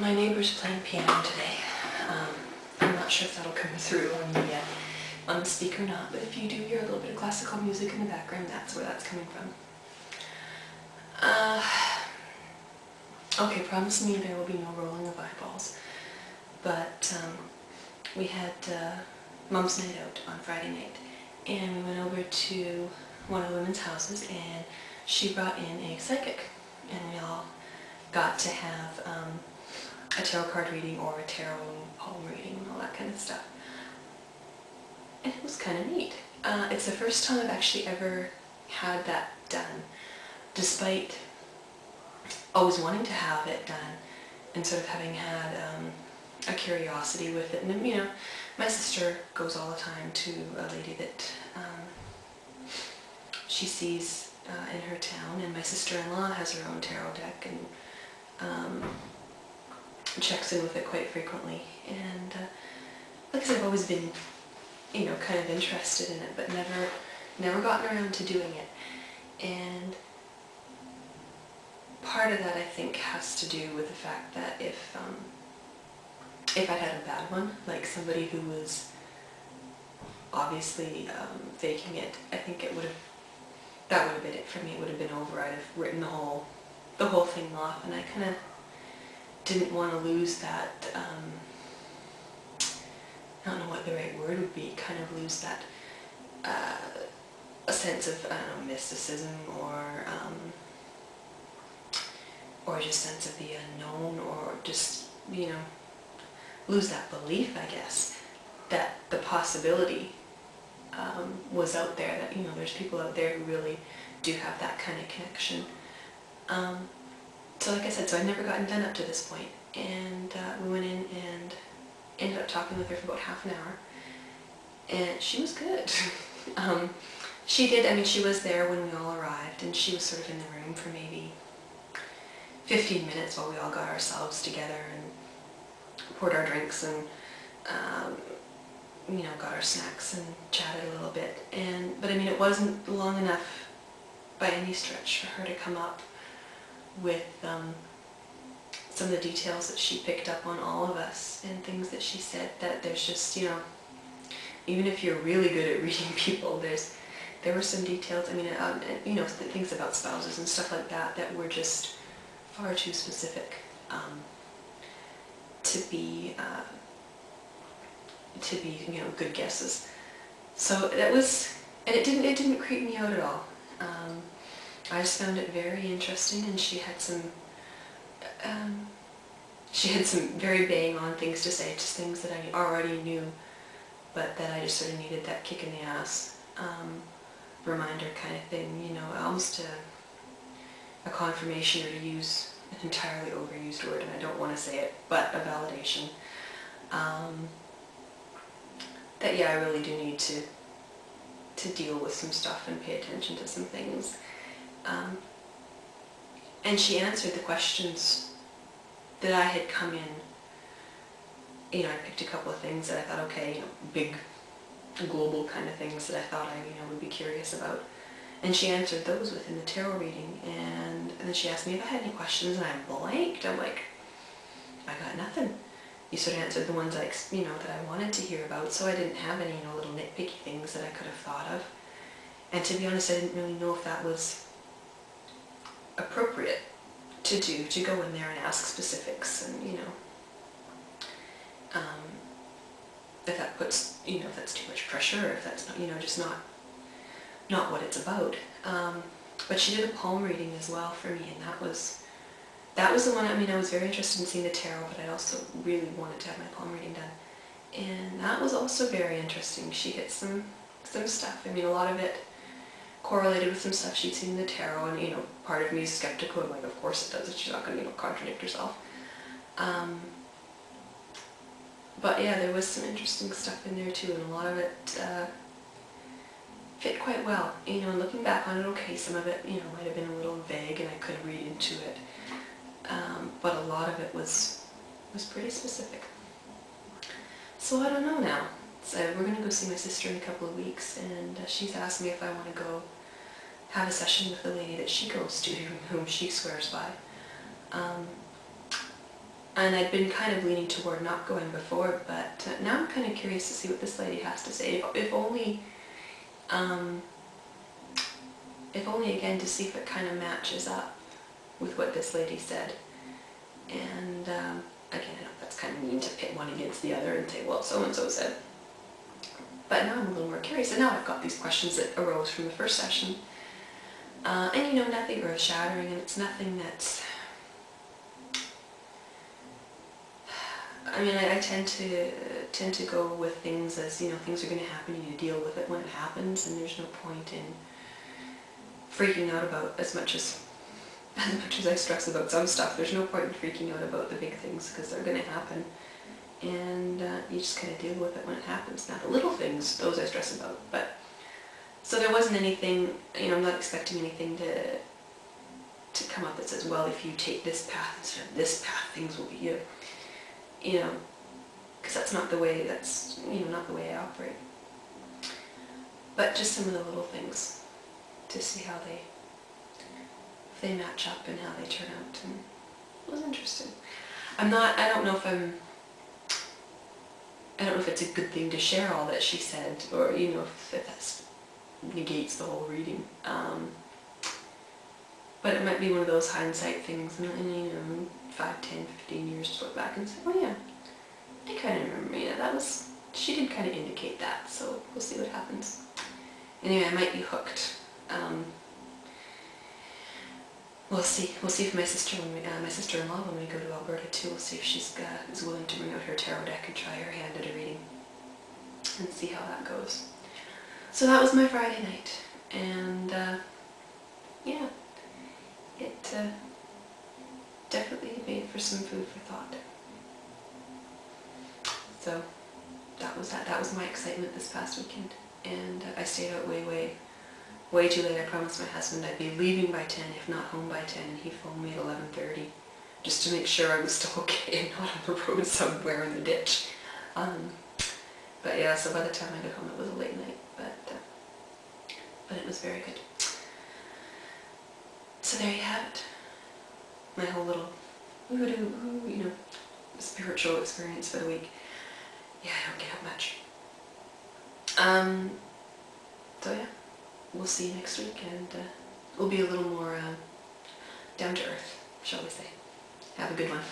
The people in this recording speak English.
My neighbor's playing piano today. I'm not sure if that'll come through on the speaker or not, but if you do hear a little bit of classical music in the background, that's where that's coming from. Okay, promise me there will be no rolling of eyeballs, but we had Mom's Night Out on Friday night, and we went over to one of the women's houses, and she brought in a psychic, and we all got to have a tarot card reading or a tarot palm reading and all that kind of stuff. And it was kind of neat. It's the first time I've actually ever had that done, despite always wanting to have it done and sort of having had a curiosity with it. And you know, my sister goes all the time to a lady that she sees in her town, and my sister-in-law has her own tarot deck and checks in with it quite frequently. And like I said, I've always been, you know, kind of interested in it, but never gotten around to doing it. And part of that, I think, has to do with the fact that if I'd had a bad one, like somebody who was obviously faking it, I think that would have been it for me. It would have been over. I'd have written the whole thing off, and I kind of didn't want to lose that, I don't know what the right word would be, kind of lose that a sense of, I don't know, mysticism or just sense of the unknown, or just, you know, lose that belief, I guess, that the possibility was out there, that, you know, there's people out there who really do have that kind of connection. So like I said, so I'd never gotten done up to this point, and we went in and ended up talking with her for about half an hour, and she was good. She did, I mean, she was there when we all arrived, and she was sort of in the room for maybe 15 minutes while we all got ourselves together and poured our drinks and you know, got our snacks and chatted a little bit. But I mean, it wasn't long enough by any stretch for her to come up with some of the details that she picked up on all of us and things that she said, that there's just, you know, even if you're really good at reading people, there were some details, I mean, you know, things about spouses and stuff like that that were just far too specific to be, you know, good guesses. So that was, and it didn't creep me out at all. I just found it very interesting, and she had some very bang-on things to say, just things that I already knew, but that I just sort of needed that kick in the ass reminder kind of thing, you know, almost a confirmation, or to use an entirely overused word, and I don't want to say it, but a validation. That yeah, I really do need to deal with some stuff and pay attention to some things. And she answered the questions that I had come in, you know, I picked a couple of things that I thought, okay, you know, big global kind of things that I thought I, you know, would be curious about. And she answered those within the tarot reading, and then she asked me if I had any questions, and I blanked. I'm like, I got nothing. You sort of answered the ones I, you know, that I wanted to hear about, so I didn't have any, you know, little nitpicky things that I could have thought of. And to be honest, I didn't really know if that was appropriate to do, to go in there and ask specifics, and, you know, if that puts, you know, if that's too much pressure, or if that's not, you know, just not what it's about. But she did a palm reading as well for me, and that was the one. I mean, I was very interested in seeing the tarot, but I also really wanted to have my palm reading done, and that was also very interesting. She hit some stuff. I mean, a lot of it correlated with some stuff she'd seen in the tarot, and, you know, part of me is skeptical, and like, of course it does, she's not going to, you know, contradict herself. But yeah, there was some interesting stuff in there too, and a lot of it fit quite well. You know, and looking back on it, okay, some of it, you know, might have been a little vague, and I could read into it, but a lot of it was pretty specific. So I don't know now. So we're going to go see my sister in a couple of weeks, and she's asked me if I want to go have a session with the lady that she goes to, whom she swears by. And I'd been kind of leaning toward not going before, but now I'm kind of curious to see what this lady has to say. If only again to see if it kind of matches up with what this lady said. And again, I know that's kind of mean to pit one against the other and say, well, so-and-so said. But now I'm a little more curious, and now I've got these questions that arose from the first session. And you know, nothing earth-shattering, and it's nothing that's... I mean, I tend to go with things as, you know, things are going to happen, and you deal with it when it happens, and there's no point in freaking out about as much as I stress about some stuff. There's no point in freaking out about the big things, because they're going to happen, and you just kind of deal with it when it happens. Now the little things, those I stress about, but so there wasn't anything, you know, I'm not expecting anything to come up that says, well, if you take this path instead of this path, things will be you. You know, because that's not the way, that's, you know, not the way I operate. But just some of the little things to see how if they match up and how they turn out, and it was interesting. I don't know if it's a good thing to share all that she said, or, you know, if that negates the whole reading. But it might be one of those hindsight things, and you know, 5, 10, 15 years to look back and say, oh yeah, I kind of remember, yeah, she did kind of indicate that, so we'll see what happens. Anyway, I might be hooked. We'll see if my sister-in-law, when we go to Alberta too, we'll see if she's is willing to bring out her tarot deck and try her hand at a reading, and see how that goes. So that was my Friday night, and yeah, it definitely made for some food for thought. So that was that. That was my excitement this past weekend, and I stayed out way too late. I promised my husband I'd be leaving by 10, if not home by 10, and he phoned me at 11:30 just to make sure I was still okay and not on the road somewhere in the ditch. But yeah, so by the time I got home it was a late night, but it was very good. So there you have it. My whole little you know, spiritual experience for the week. Yeah, I don't get out much. So yeah, we'll see you next week, and we'll be a little more down to earth, shall we say. Have a good one.